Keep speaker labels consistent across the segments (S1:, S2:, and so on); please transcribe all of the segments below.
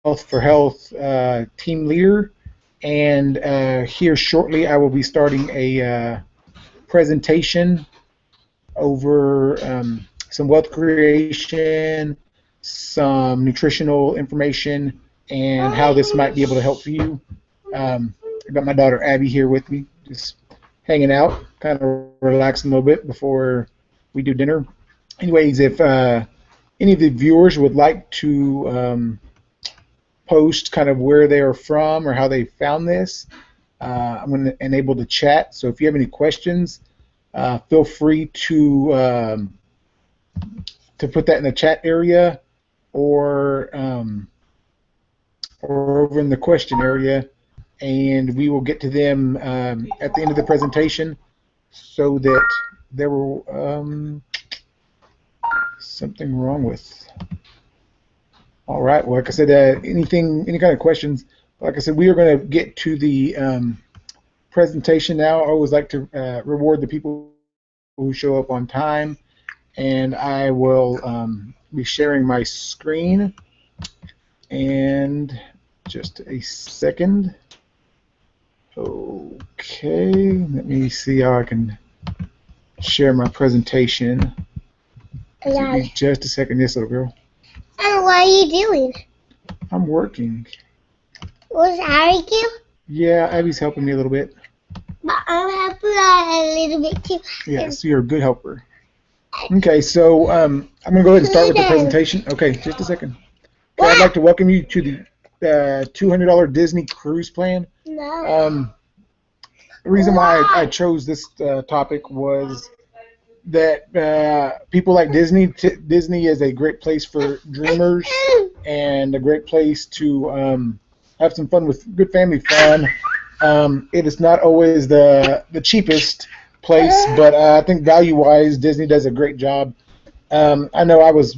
S1: Wealth for Health team leader, and here shortly I will be starting a presentation over some wealth creation, some nutritional information, and how this might be able to help you. I got my daughter Abby here with me, just hanging out, kind of relaxing a little bit before we do dinner. Anyways, if any of the viewers would like to post kind of where they are from or how they found this, I'm going to enable the chat. So if you have any questions, feel free to put that in the chat area or over in the question area, and we will get to them at the end of the presentation. So that there will something wrong with. All right. Well, like I said, any kind of questions. Like I said, we are going to get to the presentation now. I always like to reward the people who show up on time, and I will be sharing my screen. And just a second. Okay, let me see how I can share my presentation.
S2: Yeah.
S1: Just a second, yes, little girl.
S2: And what are you doing?
S1: I'm working.
S2: Was Abby you?
S1: Yeah, Abby's helping me a little bit.
S2: But I'm helping a little bit too.
S1: Yes, you're a good helper. Okay, so I'm going to go ahead and start with the presentation. Okay, just a second. Okay, I'd like to welcome you to the $200 Disney cruise plan.
S2: No.
S1: The reason why I chose this topic was that people like Disney. Disney is a great place for dreamers and a great place to have some fun with good family fun. It is not always the cheapest place, but I think value-wise, Disney does a great job. I know I was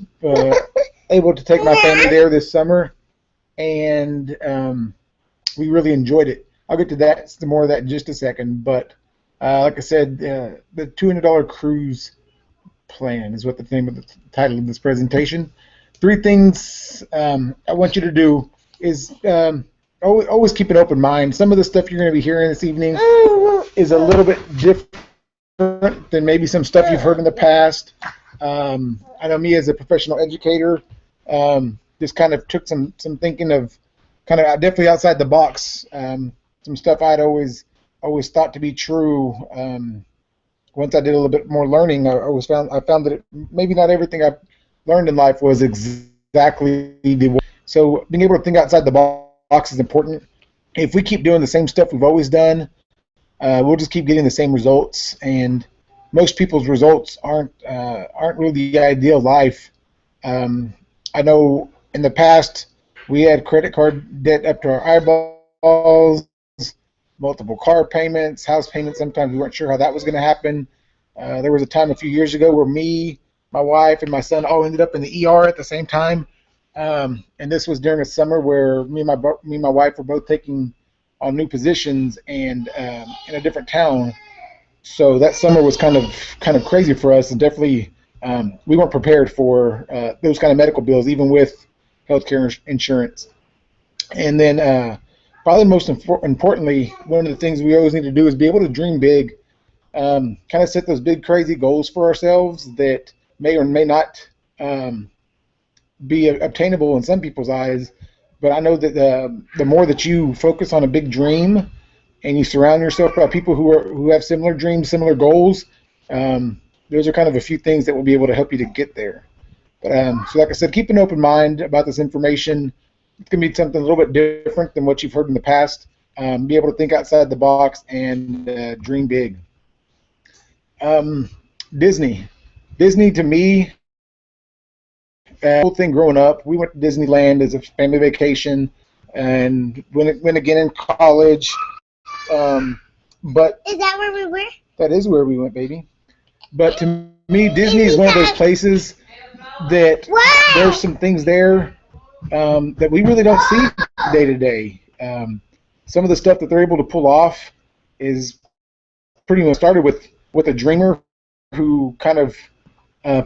S1: able to take my family there this summer, and we really enjoyed it. I'll get to that, more of that in just a second, but like I said, the $200 cruise plan is what the name of the title of this presentation. 3 things I want you to do is always keep an open mind. Some of the stuff you're going to be hearing this evening is a little bit different than maybe some stuff you've heard in the past. I know me as a professional educator, just kind of took some thinking of kind of definitely outside the box. Some stuff I'd always thought to be true. Once I did a little bit more learning, I found that maybe not everything I've learned in life was exactly the way. So being able to think outside the box is important. If we keep doing the same stuff we've always done, we'll just keep getting the same results, and most people's results aren't really the ideal life. I know in the past we had credit card debt up to our eyeballs, multiple car payments, house payments. Sometimes we weren't sure how that was going to happen. There was a time a few years ago where me, my wife, and my son all ended up in the ER at the same time. And this was during a summer where me and my wife were both taking on new positions and in a different town. So that summer was kind of crazy for us, and definitely we weren't prepared for those kind of medical bills, even with healthcare insurance. And then probably most importantly, one of the things we always need to do is be able to dream big, kind of set those big crazy goals for ourselves that may or may not be obtainable in some people's eyes. But I know that the more that you focus on a big dream and you surround yourself by people who have similar dreams, similar goals, those are kind of a few things that will be able to help you to get there. But so like I said, keep an open mind about this information. It's going to be something a little bit different than what you've heard in the past. Be able to think outside the box and dream big. Disney to me, whole thing growing up, we went to Disneyland as a family vacation, and went again in college. But
S2: is that where we were?
S1: That is where we went, baby. But to me, Disney is one of those places that there's some things there that we really don't see day to day. Some of the stuff that they're able to pull off is pretty much started with a dreamer who kind of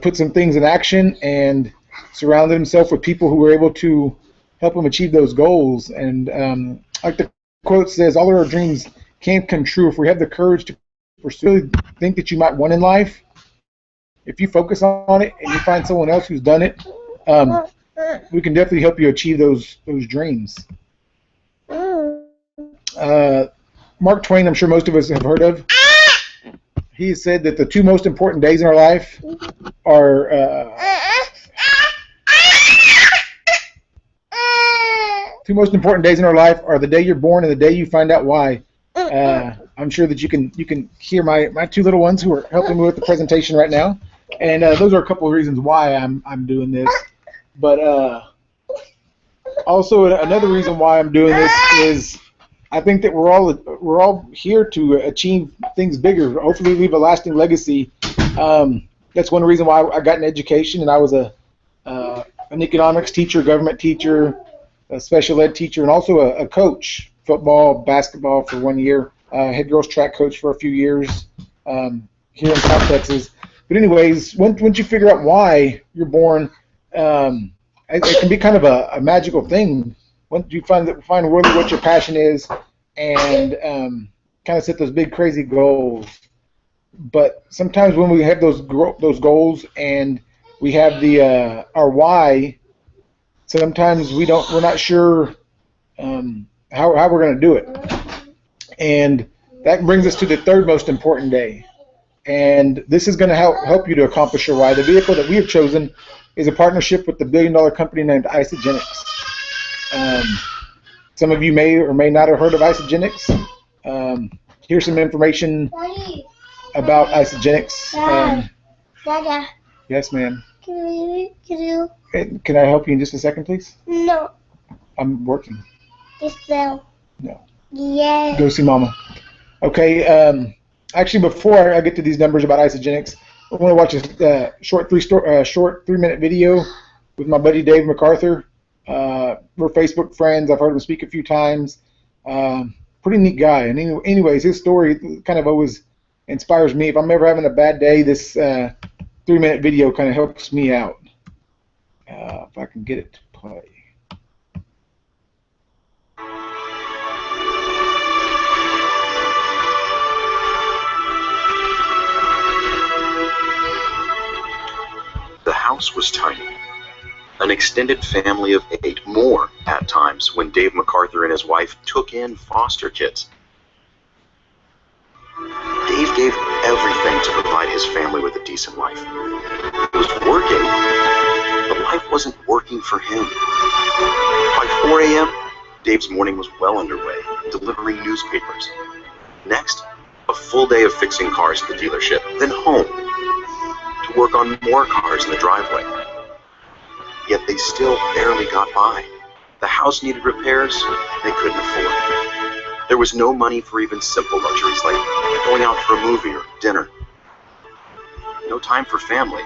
S1: put some things in action and surrounded himself with people who were able to help them achieve those goals. And like the quote says, all of our dreams can come true if we have the courage to pursue think that you might want in life. If you focus on it and you find someone else who's done it, we can definitely help you achieve those dreams. Mark Twain, I'm sure most of us have heard of. He said that the two most important days in our life are the day you're born and the day you find out why. I'm sure that you can hear my two little ones who are helping me with the presentation right now, and those are a couple of reasons why I'm doing this. But also another reason why I'm doing this is I think that we're all here to achieve things bigger. Hopefully, leave a lasting legacy. That's one reason why I got an education, and I was an economics teacher, government teacher, a special ed teacher, and also a coach, football, basketball for 1 year. Head girls track coach for a few years here in South Texas. But anyways, once you figure out why you're born, it can be kind of a magical thing. Once you find really what your passion is, and kind of set those big crazy goals. But sometimes when we have those goals and we have our why, sometimes we're not sure how we're going to do it. And that brings us to the third most important day. And this is going to help you to accomplish your why. The vehicle that we have chosen is a partnership with the billion-dollar company named Isagenix. Some of you may or may not have heard of Isagenix. Here's some information about Isagenix.
S2: Dada.
S1: Yes, ma'am.
S2: Can
S1: Can I help you in just a second, please?
S2: No.
S1: I'm working.
S2: Just so.
S1: No.
S2: Yes.
S1: Go see Mama. Okay. Actually, before I get to these numbers about Isagenix, I want to watch a short 3-minute video with my buddy Dave MacArthur. We're Facebook friends. I've heard him speak a few times. Pretty neat guy. And anyways, his story kind of always inspires me. If I'm ever having a bad day, this 3-minute video kind of helps me out. If I can get it to play.
S3: The house was tiny. An extended family of 8, more at times, when Dave MacArthur and his wife took in foster kids. Dave gave everything to provide his family with a decent life. It was working, but life wasn't working for him. By 4 a.m., Dave's morning was well underway, delivering newspapers. Next, a full day of fixing cars at the dealership, then home to work on more cars in the driveway. Yet they still barely got by. The house needed repairs they couldn't afford. There was no money for even simple luxuries like going out for a movie or dinner. No time for family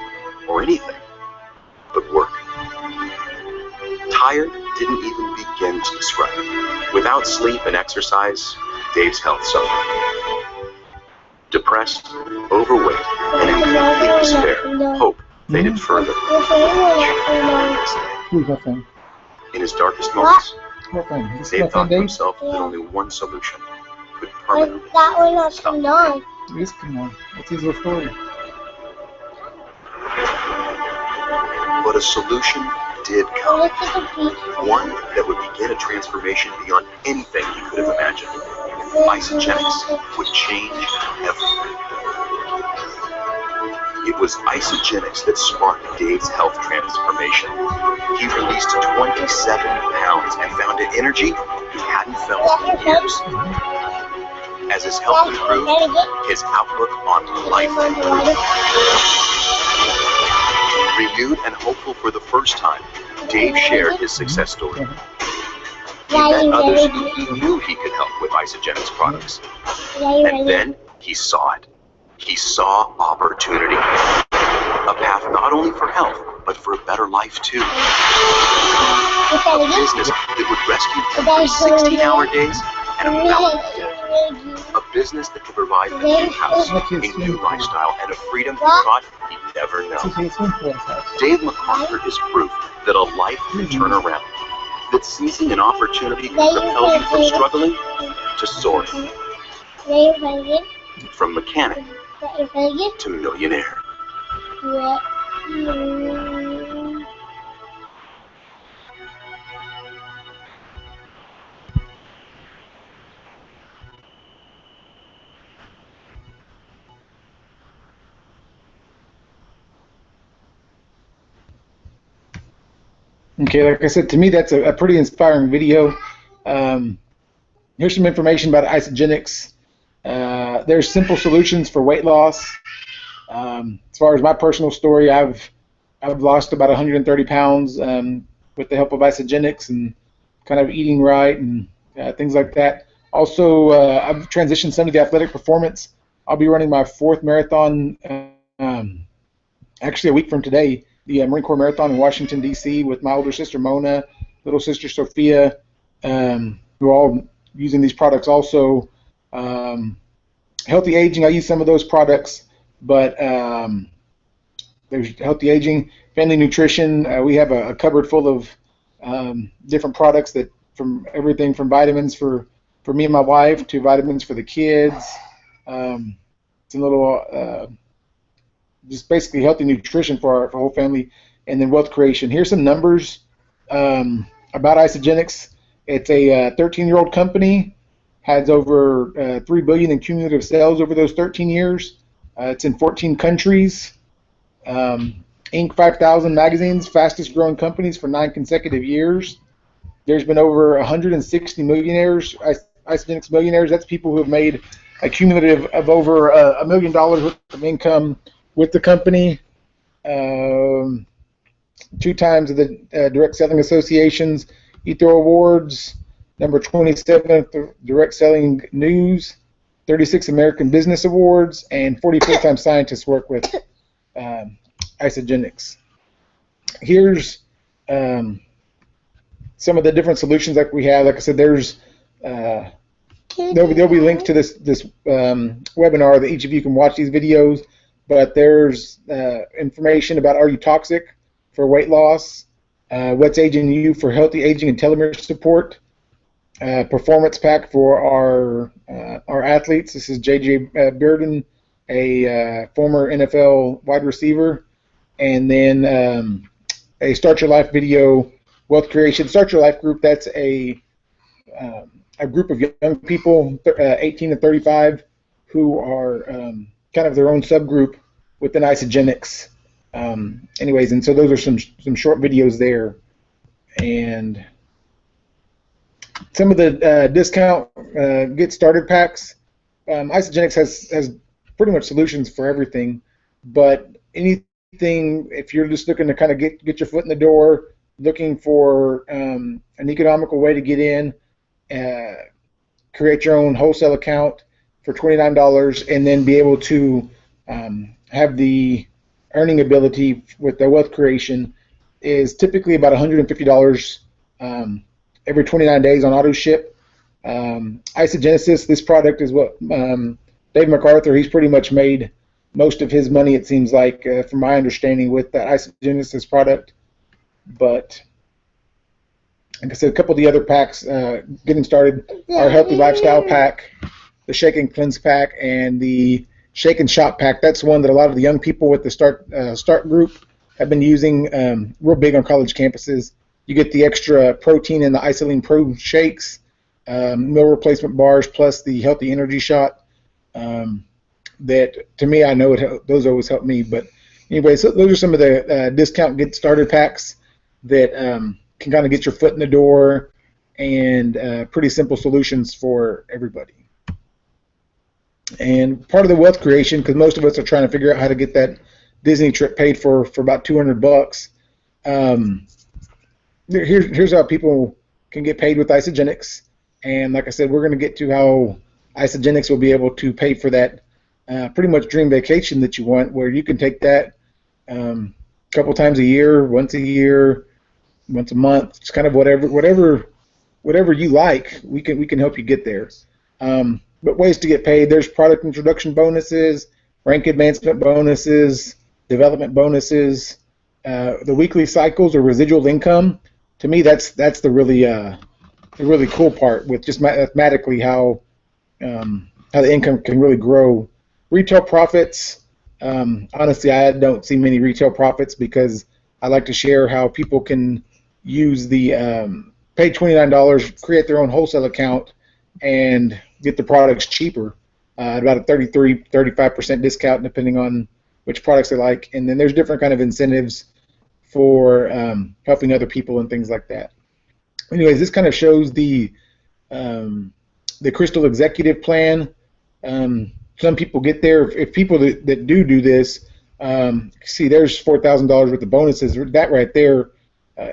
S3: or anything but work. Tired didn't even begin to describe it. Without sleep and exercise, Dave's health suffered. Depressed, overweight, and in complete despair, hope faded further.
S1: Who's that thing?
S3: In his darkest moments,
S1: What thing? Is this
S3: Dave
S1: my
S3: thought to
S1: Dave?
S3: himself that only one solution could permanently
S2: That one not
S3: stop
S2: turned
S3: him.
S2: on.
S1: It is come on. What's his little story?
S3: But a solution did come.
S2: Look at the beach.
S3: One that would begin a transformation beyond anything he could have imagined. Isagenix would change everything. It was Isagenix that sparked Dave's health transformation. He released 27 pounds and found an energy he hadn't felt in years. As his health improved, his outlook on life improved. Renewed and hopeful for the first time, Dave shared his success story. He met others who he knew he could help with Isagenix products. And then he saw it. He saw opportunity. A path not only for health, but for a better life too. A business that would rescue him from 16-hour days and a mountain of debt. A business that could provide a new house, a new lifestyle, and a freedom he thought he'd never know. Dave MacArthur is proof that a life can turn around. that seizing an opportunity can propel you from struggling to soaring, from mechanic to millionaire.
S1: Okay, like I said, to me that's a pretty inspiring video. Here's some information about Isagenix. There's simple solutions for weight loss. As far as my personal story, I've lost about 130 pounds with the help of Isagenix and kind of eating right and things like that. Also, I've transitioned some to the athletic performance. I'll be running my 4th marathon actually a week from today, the Marine Corps Marathon in Washington, D.C. with my older sister Mona, little sister Sophia, who are all using these products also. Healthy aging, I use some of those products, but there's healthy aging, family nutrition. We have a cupboard full of different products that from everything from vitamins for me and my wife to vitamins for the kids. It's a little just basically healthy nutrition for our whole family, and then wealth creation. Here's some numbers about Isagenix. It's a 13-year-old company, has over $3 billion in cumulative sales over those 13 years. It's in 14 countries. Inc. 5000 magazine's fastest growing companies for 9 consecutive years. There's been over 160 millionaires, Isagenix millionaires. That's people who have made a cumulative of over $1 million worth of income with the company. 2 times of the Direct Selling Association's Ethel Awards, number 27 at the Direct Selling News, 36 American Business Awards, and 44 times scientists work with Isagenix. Here's some of the different solutions that we have. Like I said, there's there'll be links to this webinar that each of you can watch these videos. But there's information about Are You Toxic for weight loss, What's Aging You for healthy aging and telomere support, Performance Pack for our athletes. This is J.J. Bearden, a former NFL wide receiver, and then a Start Your Life video, Wealth Creation. Start Your Life group, that's a group of young people, 18 to 35, who are kind of their own subgroup within Isagenix. Anyways, and so those are some short videos there. And some of the discount get started packs. Isagenix has pretty much solutions for everything, but anything, if you're just looking to kind of get your foot in the door, looking for an economical way to get in, create your own wholesale account for $29 and then be able to have the earning ability with the wealth creation is typically about $150 every 29 days on auto ship. Isagenesis, this product is what Dave MacArthur, he's pretty much made most of his money, it seems like, from my understanding, with that Isagenesis product. But like I said, a couple of the other packs getting started, our Healthy Lifestyle Pack, the Shake and Cleanse Pack, and the Shake and Shop Pack. That's one that a lot of the young people with the Start group have been using, real big on college campuses. You get the extra protein in the Isoline Pro shakes, meal replacement bars, plus the Healthy Energy Shot. That, to me, I know those always help me. But anyway, so those are some of the discount get started packs that can kind of get your foot in the door, and pretty simple solutions for everybody. And part of the wealth creation, because most of us are trying to figure out how to get that Disney trip paid for about $200. Here's how people can get paid with Isagenix. And like I said, we're going to get to how Isagenix will be able to pay for that pretty much dream vacation that you want, where you can take that a couple times a year, once a month, just kind of whatever you like. We can help you get there. But ways to get paid: there's product introduction bonuses, rank advancement bonuses, development bonuses, the weekly cycles or residual income. to me, that's the really cool part with just mathematically how the income can really grow. Retail profits, honestly, I don't see many retail profits because I like to share how people can use the pay $29, create their own wholesale account, and get the products cheaper, at about a 35% discount depending on which products they like. And then there's different kind of incentives for helping other people and things like that. Anyways, this kind of shows the Crystal Executive Plan. Some people get there. If people that do this, see, there's $4,000 worth of bonuses. That right there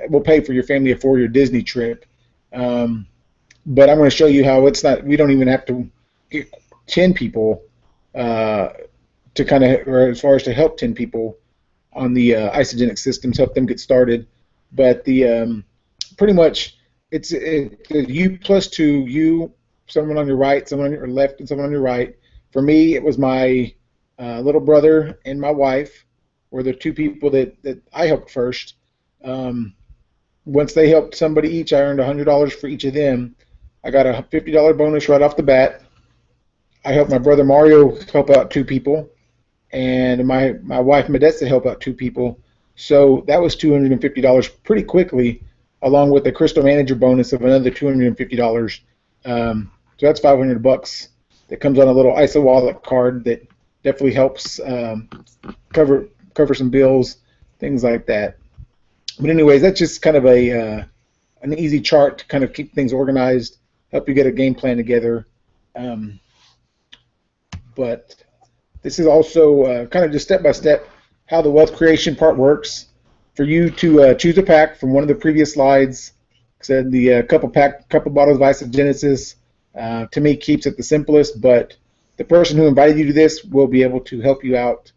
S1: will pay for your family a 4-year Disney trip. But I'm going to show you how it's not. We don't even have to get 10 people to kind of, or as far as to help 10 people on the Isagenix systems, help them get started. But the pretty much it's you plus 2, you, someone on your right, someone on your left, and someone on your right. For me, it was my little brother and my wife were the 2 people that I helped first. Once they helped somebody each, I earned $100 for each of them. I got a $50 bonus right off the bat. I helped my brother Mario help out 2 people, and my wife Medessa help out 2 people. So that was $250 pretty quickly, along with the Crystal Manager bonus of another $250. So that's $500 that comes on a little ISO wallet card that definitely helps cover some bills, things like that. But anyways, that's just kind of an easy chart to kind of keep things organized, help you get a game plan together. But this is also kind of just step-by-step how the wealth creation part works. For you to choose a pack from one of the previous slides, said the couple bottles of Isagenesis, to me keeps it the simplest, but the person who invited you to this will be able to help you out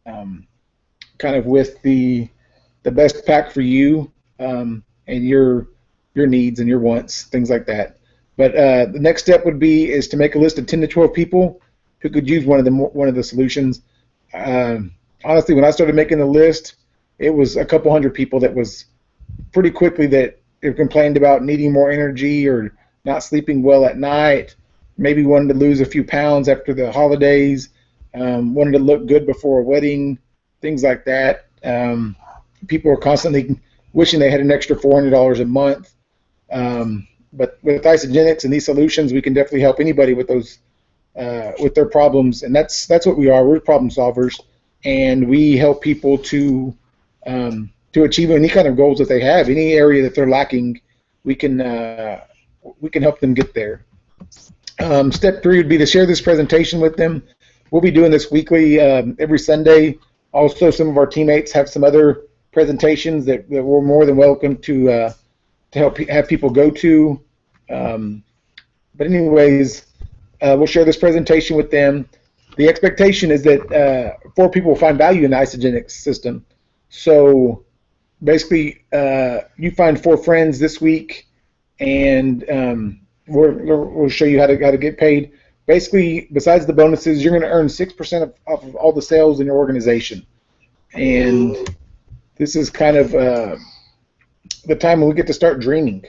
S1: kind of with the best pack for you and your needs and your wants, things like that. But the next step would be is to make a list of 10 to 12 people who could use one of the solutions. Honestly, when I started making the list, it was a couple hundred people that was pretty quickly that complained about needing more energy or not sleeping well at night, maybe wanted to lose a few pounds after the holidays, wanted to look good before a wedding, things like that. People are constantly wishing they had an extra $400 a month. But with Isagenix and these solutions, we can definitely help anybody with those with their problems, and that's what we are. We're problem solvers, and we help people to achieve any kind of goals that they have, any area that they're lacking. We can help them get there. Step 3 would be to share this presentation with them. We'll be doing this weekly, every Sunday. Also, some of our teammates have some other presentations that we're more than welcome to help have people go to. But anyways, we'll share this presentation with them. The expectation is that 4 people will find value in the Isagenix system. So basically, you find 4 friends this week, and we'll show you how to get paid. Basically, besides the bonuses, you're going to earn 6% off of all the sales in your organization. And this is kind of the time when we get to start dreaming.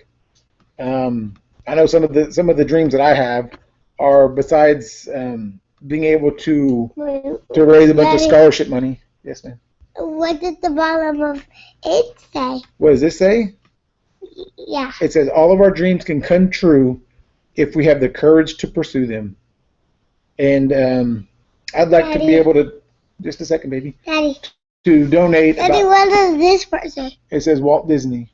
S1: I know some of the dreams that I have are, besides being able to raise a bunch of scholarship money. Yes, ma'am.
S2: What did the bottom of it say?
S1: What does this say?
S2: Yeah.
S1: It says all of our dreams can come true if we have the courage to pursue them. And I'd like to be able to, just a second, baby.
S2: Daddy.
S1: To donate.
S2: Daddy, what does this part say?
S1: It says Walt Disney.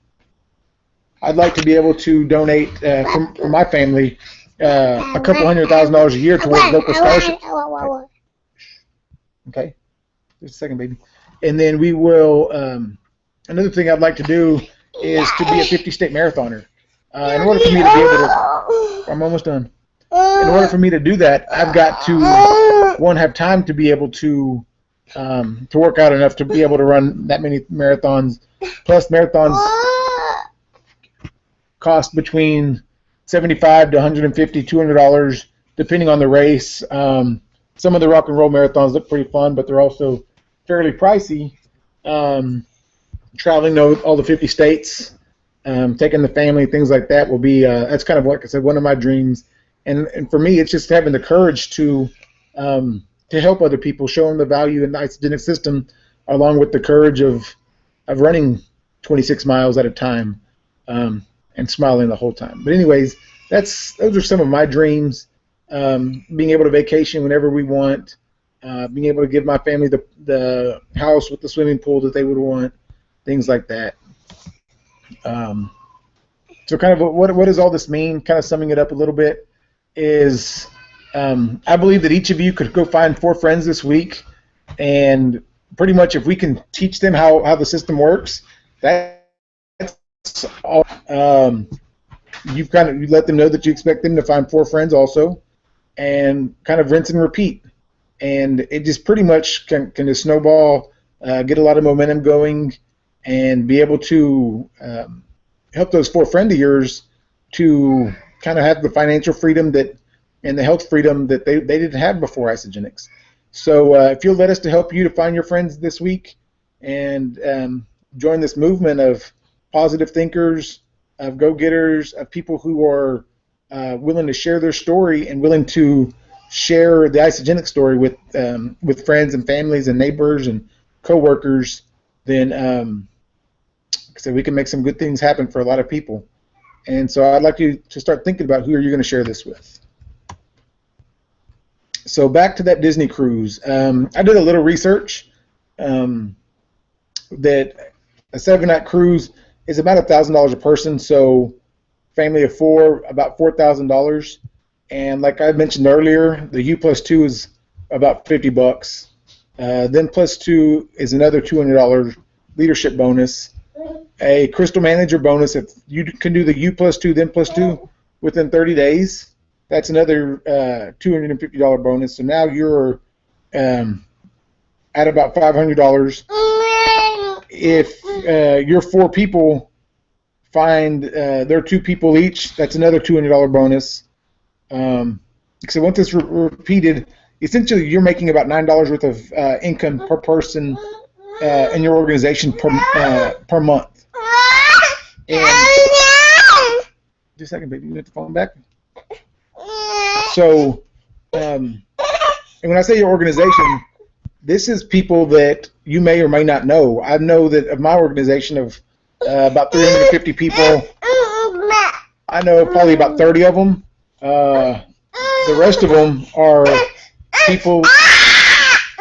S1: I'd like to be able to donate for my family a couple $100,000 a year towards local scholarships. Okay, just a second, baby. And then we will. Another thing I'd like to do is to be a 50-state marathoner. In order for me to be able to, I'm almost done. In order for me to do that, I've got to have time to be able to work out enough to be able to run that many marathons. Plus, marathons cost between $75 to $150, $200, depending on the race. Some of the rock and roll marathons look pretty fun, but they're also fairly pricey. Traveling to all the 50 states taking the family, things like that will be, that's kind of, like I said, one of my dreams. And for me, it's just having the courage to help other people, show them the value in the isogenic system, along with the courage of running 26 miles at a time and smiling the whole time. But anyways, those are some of my dreams. Being able to vacation whenever we want, being able to give my family the house with the swimming pool that they would want, things like that. So kind of what does all this mean? Kind of summing it up a little bit is I believe that each of you could go find 4 friends this week, and pretty much if we can teach them how the system works, that's all. You let them know that you expect them to find 4 friends also, and kind of rinse and repeat. And it just pretty much can just snowball, get a lot of momentum going, and be able to help those 4 friends of yours to kind of have the financial freedom and the health freedom that they didn't have before Isagenix. So if you'll let us to help you to find your friends this week and join this movement of positive thinkers, of go-getters, of people who are willing to share their story and willing to share the Isagenix story with friends and families and neighbors and coworkers, then so we can make some good things happen for a lot of people. And so I'd like you to start thinking about who are you going to share this with. So back to that Disney cruise. I did a little research that a 7-night cruise is about $1,000 a person, so family of 4, about $4,000. And like I mentioned earlier, the U+2 is about $50. Then +2 is another $200 leadership bonus. A Crystal Manager bonus, if you can do the U+2, then +2 within 30 days, that's another $250 bonus. So now you're at about $500. If your 4 people find their 2 people each, that's another $200 bonus. So once it's repeated, essentially you're making about $9 worth of income per person in your organization per month. And just a second, baby, you get the phone back. So, and when I say your organization, this is people that you may or may not know. I know that of my organization of about 350 people, I know probably about 30 of them. The rest of them are people,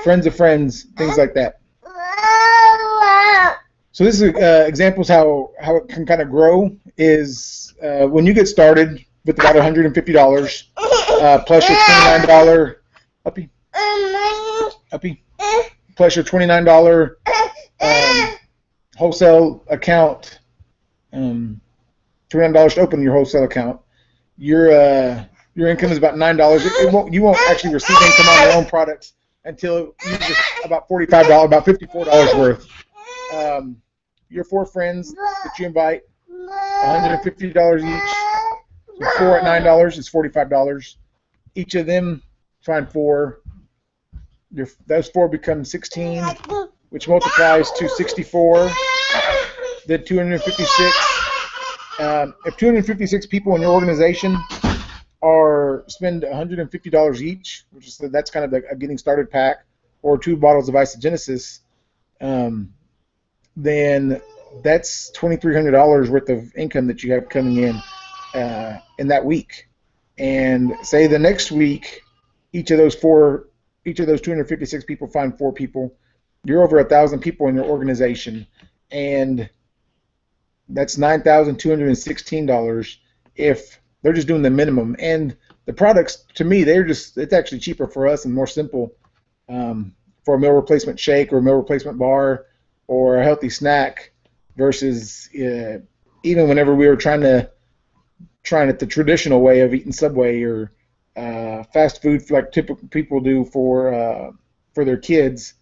S1: friends of friends, things like that. So this is examples how it can kind of grow is when you get started with about $150 plus your $29 uppy plus your $29 wholesale account, $29 to open your wholesale account. Your income is about $9. You won't actually receive income on your own products until you get about $45, about $54 worth. Your 4 friends that you invite, $150 each. So 4 at $9 is $45. Each of them find 4. Those 4 become 16, which multiplies to 64. Then 256. If 256 people in your organization spend $150 each, that's kind of a getting started pack, or 2 bottles of Isogenesis, then that's $2,300 worth of income that you have coming in that week. And say the next week, each of those 256 people find 4 people, you're over 1,000 people in your organization, and that's $9,216 if they're just doing the minimum. And the products, to me, it's actually cheaper for us and more simple for a meal replacement shake or a meal replacement bar or a healthy snack versus even whenever we were trying it the traditional way of eating Subway or fast food like typical people do for their kids.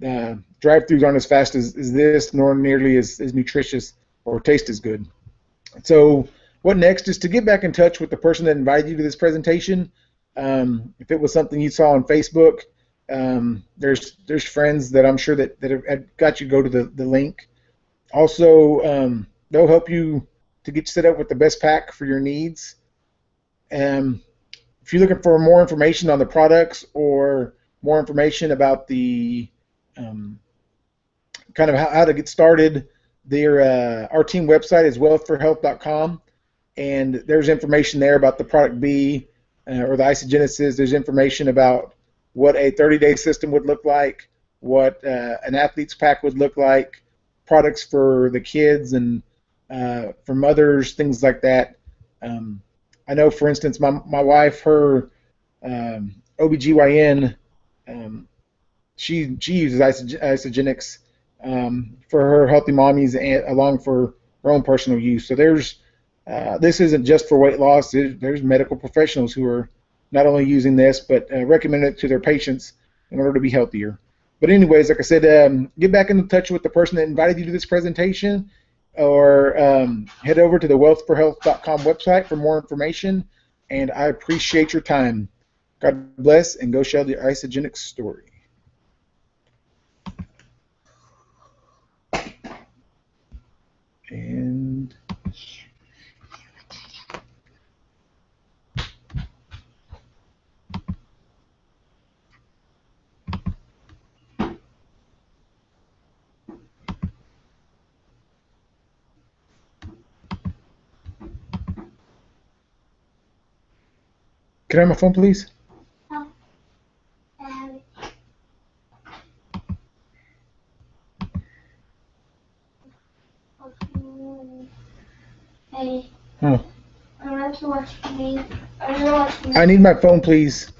S1: Drive-thrus aren't as fast as this, nor nearly as nutritious or taste as good. So what next is to get back in touch with the person that invited you to this presentation. If it was something you saw on Facebook, there's friends that I'm sure that have got you go to the link. Also, they'll help you to get you set up with the best pack for your needs. If you're looking for more information on the products or more information about the kind of how to get started, our team website is wealthforhealth.com, and there's information there about the product B or the Isagenesis. There's information about what a 30-day system would look like, what an athlete's pack would look like, products for the kids and for mothers, things like that. I know, for instance, my wife, her OBGYN, she uses Isagenix for her healthy mommies and along for her own personal use. So this isn't just for weight loss. There's medical professionals who are not only using this but recommend it to their patients in order to be healthier. But anyways, like I said, get back in touch with the person that invited you to this presentation, or head over to the wealthforhealth.com website for more information. And I appreciate your time. God bless, and go share the Isagenix story. And can I have my phone, please?
S2: Hey.
S1: Huh.
S2: I want to watch me. I want to watch me.
S1: I need my phone, please.